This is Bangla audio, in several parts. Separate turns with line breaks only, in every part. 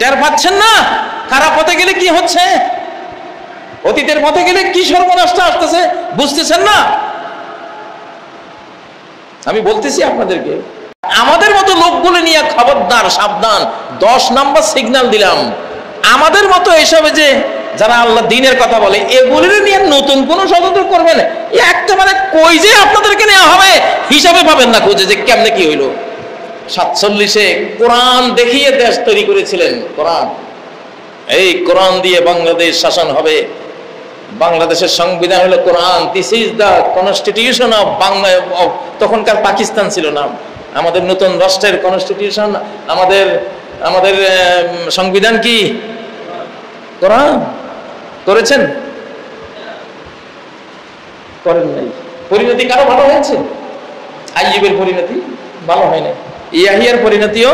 টের পাচ্ছেন না খারাপ পথে গেলে কি হচ্ছে, অতীতের পথে গেলে কি সর্বনাশটা আসতেছে বুঝতেছেন না? আমি বলতেছি আপনাদেরকে, আমাদের মতো লোকগুলো নিয়ে খবরদার, সাবধান। 10 নম্বর সিগন্যাল দিলাম। আমাদের মতো এইসবে যে যারা আল্লাহ দ্বীনের কথা বলে এগুলির নিয়ে নতুন কোন ষড়যন্ত্র করবেন, একেবারে কই যে আপনাদেরকে নেওয়া হবে হিসাবে পাবেন না খুঁজে যে কেমনে কি হইলো। 47-এ কোরআন দেখিয়ে দেশ তৈরি করেছিলেন। কোরআন, এই কোরআন দিয়ে বাংলাদেশ শাসন হবে, বাংলাদেশের সংবিধান হলো Quran, this is the constitution of Bangla. তখনকার পাকিস্তান ছিল না, আমাদের নতুন রাষ্ট্রের কনস্টিটিউশন, আমাদের আমাদের সংবিধান কি কোরআন। করেছেন? করেন নাই। পরিণতি কারো ভালো হয়েছে? আইয়ুবের পরিণতি ভালো হয় নাই, ইয়াহিয়ার পরিণতিও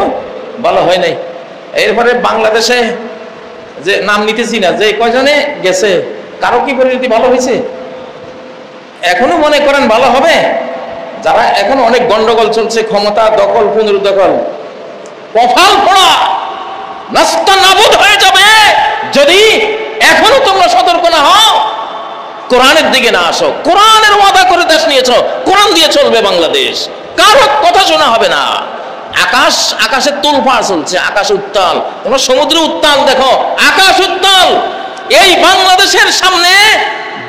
ভালো হয় নাই। এরপরে বাংলাদেশে যে নাম নিতেছি না, যে কয়জনে গেছে কারো কি পরিণতি ভালো হয়েছে? এখনো মনে করেন ভালো হবে? যারা এখন অনেক গন্ডগোল চলছে, ক্ষমতা দখল পুনরুদ্দখল, কপাল পোড়া, নাস্তানাবুদ হয়ে যাবে যদি এখনো তোমরা সতর্ক না হও, কোরআনের দিকে না আসো। কোরআনের ওয়াদা করে দেশ নিয়েছো, কোরআন দিয়ে চলবে বাংলাদেশ, কারো কথা শোনা হবে না। আকাশে তুলফার চলছে, আকাশ উত্তাল, তোমরা সমুদ্র উত্তাল দেখো, আকাশ উত্তাল। এই বাংলাদেশের সামনে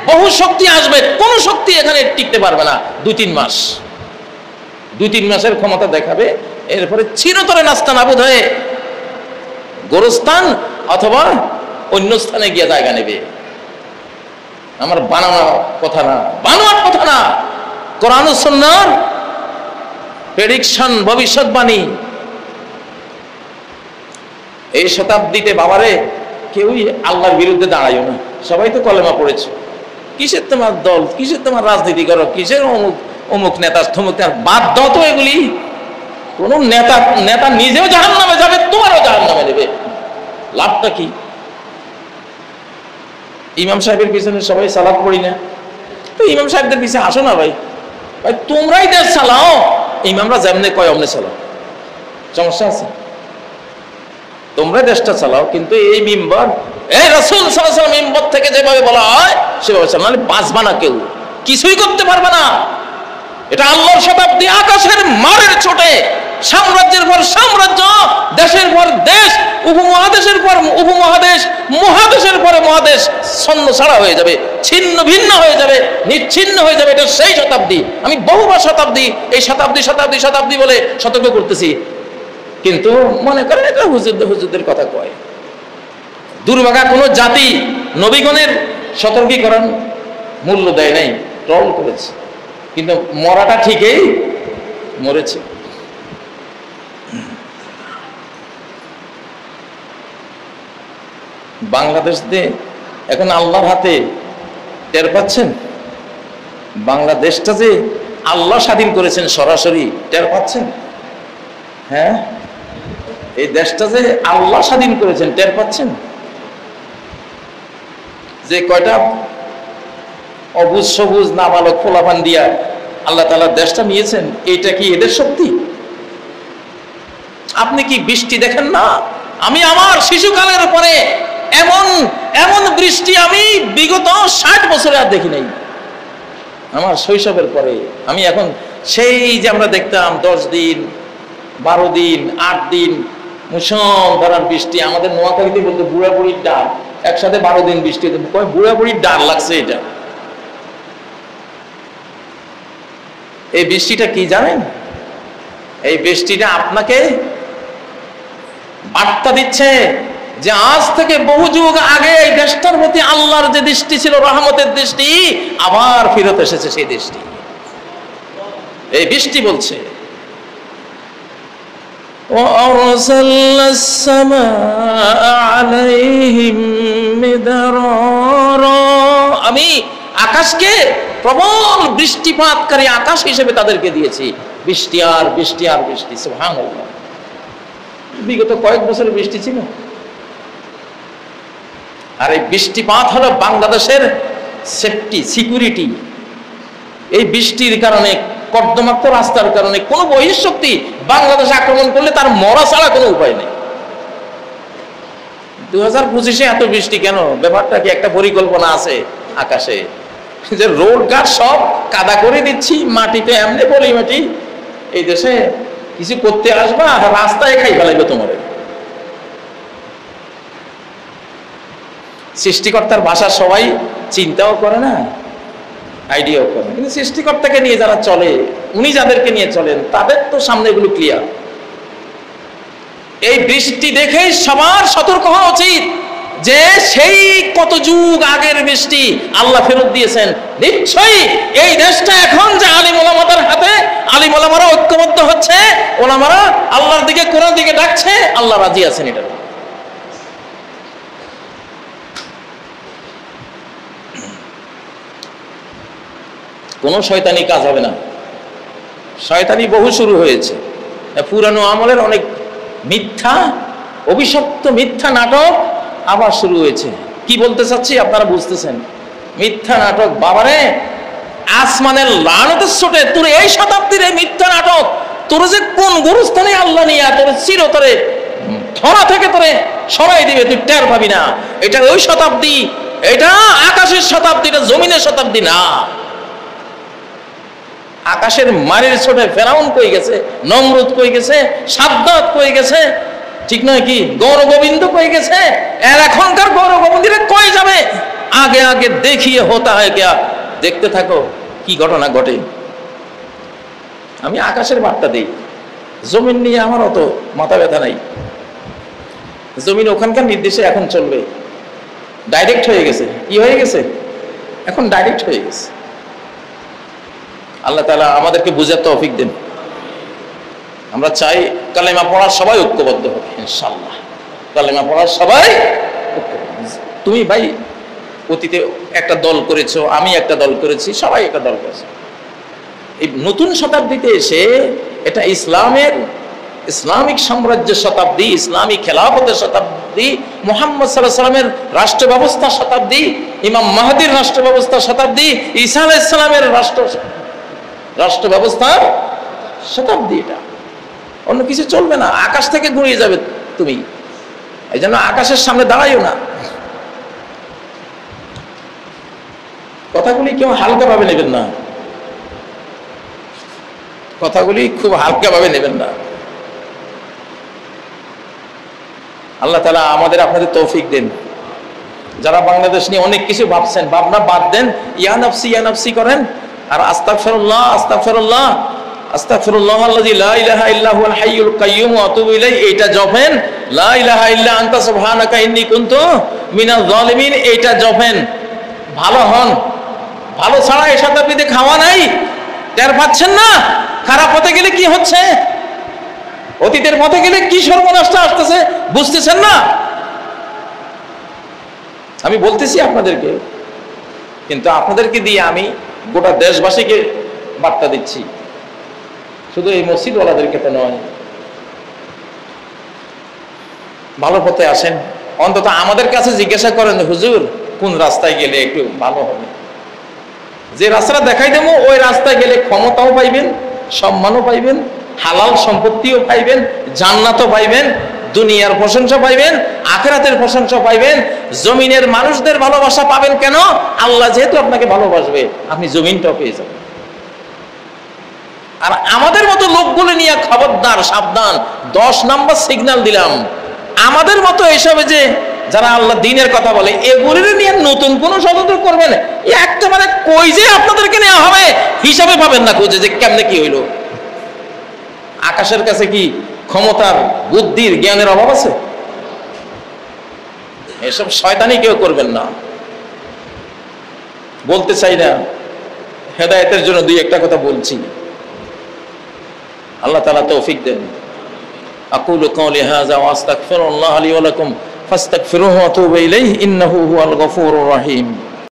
বহু শক্তি আসবে, কোন শক্তি এখানে টিকতে পারবে না। 2-3 মাস, 2-3 মাসের ক্ষমতা দেখাবে, এরপরে চিরতরে নাস্তানাবুদ হয়ে গোরস্থান অথবা অন্য স্থানে গিয়ে জায়গা নেবে। আমার বানানো কথা না, বানোয়ার কথা না, কোরআন ও সুন্নাহর প্রেডিকশন, ভবিষ্যৎবাণী। এই শতাব্দীতে বাবারে কেউই আল্লাহর বিরুদ্ধে দাঁড়াইও না, সবাই তো কলেমা পড়েছে। কিসের তোমার দল, কিসের তোমার রাজনীতি করো, কিসের অমুক অমুক নেতা থমুক নেতা, বাদ দাও তো এগুলি। কোন নেতা নিজেও জাহান্নামে যাবে, তোমারও জাহান্নামে নেবে, লাভটা কি? ইমাম সাহেবের পিছনে সবাই সালাত পড়ি না, তো ইমাম সাহেবদের পিছনে আসো না ভাই, ভাই তোমরাই দেশ চালাও, ইমামরা যেমনে কয় অমনে চালাও, সমস্যা আছে? তোমরা দেশটা চালাও, কিন্তু এই মিম্বর, এই রাসূল সাল্লাল্লাহু আলাইহি ওয়াসাল্লাম মিম্বর থেকে যেভাবে বলা হয় সেভাবে চালাও, নাহলে বাঁচবা না, কেউ কিছুই করতে পারবে না। এটা আল্লাহর শতাব্দী, আকাশের মারের ছোটে সাম্রাজ্যের পর সাম্রাজ্য, দেশের পর দেশ, উপমহাদেশের পর উপমহাদেশ, মহাদেশের পরে মহাদেশ ছন্ন ছাড়া হয়ে যাবে, ছিন্ন ভিন্ন হয়ে যাবে, নিচ্ছিন্ন হয়ে যাবে। এটা সেই শতাব্দী। আমি বহুবার শতাব্দী, এই শতাব্দী শতাব্দী শতাব্দী বলে সতর্ক করতেছি, কিন্তু মনে করেন এটা হুজুরদের কথা কয়। দুর্ভাগা কোনো জাতি নবীগণের সতর্কীকরণ মূল্য দেয় নাই, ট্রল করেছে, কিন্তু মরাটা ঠিকই মরেছে। বাংলাদেশ দিয়ে এখন আল্লাহর হাতে, টের পাচ্ছেন? বাংলাদেশটা যে আল্লাহ স্বাধীন করেছেন সরাসরি, টের পাচ্ছেন? হ্যাঁ, এই দেশটা যে আল্লাহ স্বাধীন করেছেন, টের পাচ্ছেন? যে কয়টা অবুজ সবুজ নাবালক ফোলাফান দিয়া আল্লাহ তাআলা দেশটা নিয়েছেন, এইটা কি এদের শক্তি? আপনি কি বৃষ্টি দেখেন না? আমি আমার শিশুকালের পরে এমন এমন বৃষ্টি আমি বিগত 60 বছরে আর দেখি নাই। আমার শৈশবের পরে আমি এখন সেই যে আমরা দেখতাম 10 দিন 12 দিন 8 দিন মুষলধারার বৃষ্টি, আমাদের নোয়াখালীতে বলতে বুড়া বুড়ির ডাল, একসাথে 12 দিন বৃষ্টি, বুড়া বুড়ির ডাল লাগছে। এটা এই বৃষ্টিটা কি জানেন? এই বৃষ্টিটা আপনাকে বার্তা দিচ্ছে যে আজ থেকে বহু যুগ আগে এই দেশটার প্রতি আল্লাহর যে দৃষ্টি ছিল, রহমতের দৃষ্টি, আবার ফিরত এসেছে সেই দৃষ্টি। এই বৃষ্টি বলছে আমি আকাশকে প্রবল বৃষ্টিপাতকারী আকাশ হিসেবে তাদেরকে দিয়েছি। বৃষ্টি আর বৃষ্টি আর বৃষ্টি, সুবহানাল্লাহ। বিগত কয়েক বছরের বৃষ্টি ছিল। আর এই বৃষ্টিপাত হলো বাংলাদেশের সেফটি, সিকিউরিটি। এই বৃষ্টির কারণে, কর্দমাক্ত রাস্তার কারণে কোনো বহিঃশক্তি বাংলাদেশে আক্রমণ করলে তার মরা ছাড়া কোনো উপায় নেই। 2025-এ এত বৃষ্টি কেন? ব্যাপারটা কি একটা পরিকল্পনা আছে আকাশে যে রোড ঘাট সব কাদা করে দিচ্ছি, মাটিতে এমনি বলি মাটি, এই দেশে কিছু করতে আসবা রাস্তায় খাই ফেলাইবে তোমার। সৃষ্টিকর্তার ভাষা সবাই চিন্তাও করে না, আইডিয়াও করে না, কিন্তু সৃষ্টিকর্তাকে নিয়ে যারা চলে, উনি যাদেরকে নিয়ে চলেন তাদের তো সামনে এগুলো ক্লিয়ার। এই বৃষ্টি দেখে সবার সতর্ক হওয়া উচিত যে সেই কত যুগ আগের বৃষ্টি আল্লাহ ফেরত দিয়েছেন। নিশ্চয়ই এই দেশটা এখন যে আলিম ওলামাদের হাতে, আলিম ওলামারা ঐক্যবদ্ধ হচ্ছে, ওলামারা আল্লাহর দিকে কোরআন দিকে ডাকছে, আল্লাহ রাজি আছেন। এটা কোনো শয়তানি কাজ হবে না। শয়তানি বহু শুরু হয়েছে, পুরানো আমলের অনেক মিথ্যা, অভিশপ্ত মিথ্যা নাটক আবার শুরু হয়েছে। কি বলতে চাচ্ছি আপনারা বুঝতেছেন? মিথ্যা নাটক, বাবারে আসমানের লানতের ছোটে তোর এই শতাব্দীর এই মিথ্যা নাটক, তোর যে কোন গুরুস্থানে আল্লাহ নিয়ে তোর চিরতরে ধরা থেকে তোরে সরাই দিবে, তুই টের পাবি না। এটা ওই শতাব্দী, এটা আকাশের শতাব্দী, এটা জমিনের শতাব্দী না। আকাশের মারের ছোটে ফেরাউন কই গেছে, নমরুদ কই গেছে, সাদ্দাত কই গেছে, ঠিক নয় কি? গৌর গোবিন্দ কই গেছে, এর এখনকার গৌর গোবিন্দরা কই যাবে? আগে আগে দেখিয়ে হতা হয় क्या, দেখতে থাকো কি ঘটনা ঘটে। আমি আকাশের বার্তা দিই, জমিন নিয়ে আমার অত মাথা ব্যথা নাই। জমিন ওখানকার নির্দেশে এখন চলবে, ডাইরেক্ট হয়ে গেছে। কি হয়ে গেছে? এখন ডাইরেক্ট হয়ে গেছে। আল্লাহ তাআলা আমাদেরকে বুঝার তৌফিক দেন। আমরা চাই কালেমা পড়ার সবাই ঐক্যবদ্ধ হবে ইনশাআল্লাহ। কালেমা পড়ার সবাই, তুমি ভাই অতীতে একটা দল করেছো, আমি একটা দল করেছি, সবাই একটা দল করেছে। এই নতুন শতাব্দীতে এসে এটা ইসলামিক সাম্রাজ্যের শতাব্দী, ইসলামী খেলাফতের শতাব্দী, মুহাম্মদ সাল্লাল্লাহু আলাইহি ওয়াসাল্লামের রাষ্ট্র ব্যবস্থার শতাব্দী, ইমাম মাহদীর রাষ্ট্র ব্যবস্থার শতাব্দী, ঈসা আলাইহিস সালামের রাষ্ট্র ব্যবস্থার শতাব্দী। এটা অন্য কিছু চলবে না, আকাশ থেকে ঘুরিয়ে যাবে তুমি। এই জন্য আকাশের সামনে দাঁড়াইও না। কথাগুলি কেউ হালকা ভাবে নেবেন না, কথাগুলি খুব হালকা ভাবে নেবেন না। আল্লাহ তাআলা আমাদের আপনাদের তৌফিক দেন। যারা বাংলাদেশ নিয়ে অনেক কিছু ভাবছেন, ভাবনা বাদ দেন, ইয়া নাফসি করেন, আর আস্তাগফিরুল্লাহ আস্তাগফিরুল্লাহ আস্তাগফিরুল্লাহাল্লাযী লা ইলাহা ইল্লা হুয়াল হাইয়ুল কাইয়্যুম ওয়া আতুবু ইলাইহি, এইটা জপেন। লা ইলাহা ইল্লা আনতা সুবহানাকা ইন্নী কুনতু মিনাজ জালিমিন, এইটা জপেন, ভালো হন। ভালো ছাড়া এই শতাব্দীতে খাওয়া নাই, টের পাচ্ছেন না? খারাপ পথে গেলে কি হচ্ছে, অতীতের পথে গেলে কি সর্বনাশটা আসতেছে বুঝতেছেন না? আমি বলতেছি আপনাদেরকে, কিন্তু আপনাদেরকে দিয়ে আমি গোটা দেশবাসীকে বার্তা দিচ্ছি, শুধু এই মসজিদওয়ালাদেরকে তো নয়। ভালো পথে আসেন, অন্তত আমাদের কাছে জিজ্ঞাসা করেন, হুজুর কোন রাস্তায় গেলে একটু ভালো হবে। যে রাস্তাটা দেখাই দেবো ওই রাস্তায় গেলে ক্ষমতাও পাইবেন, সম্মানও পাইবেন, হালাল সম্পত্তিও পাইবেন, জান্নাতও পাইবেন, দুনিয়ার প্রশংসা পাইবেন, আখিরাতের প্রশংসা পাইবেন, জমিনের মানুষদের ভালোবাসা পাবেন। কেন? আল্লাহ যেহেতু আপনাকে ভালোবাসবে, আপনি জমিনটাও পেয়ে যাবেন। আর আমাদের মতো লোকগুলো নিয়ে খবরদার, সাবধান। 10 নম্বর সিগন্যাল দিলাম, আমাদের মতো এসবে যে যারা আল্লাহ দ্বীনের কথা বলে, এগুলির নিয়ে নতুন কোন ষড়যন্ত্র করবেন, একেবারে কই যে আপনাদেরকে নেওয়া হবে হিসাবে পাবেন না খুঁজে, যে কেমনে কি হইলো। আকাশের কাছে কি ক্ষমতার, বুদ্ধির, জ্ঞানের অভাব আছে? এসব শয়তানি কেউ করবেন না। বলতে চাই না, হেদায়েতের জন্য দুই একটা কথা বলছি। আল্লাহ তাআলা তৌফিক দেন। আকুলু কাওলি হাযা ওয়া আস্তাগফিরুল্লাহ লি ওয়া লাকুম ফাস্তাগফিরুহু ওয়া তুবু ইলাইহি ইন্নাহু হুয়াল গফুরুর রহিম।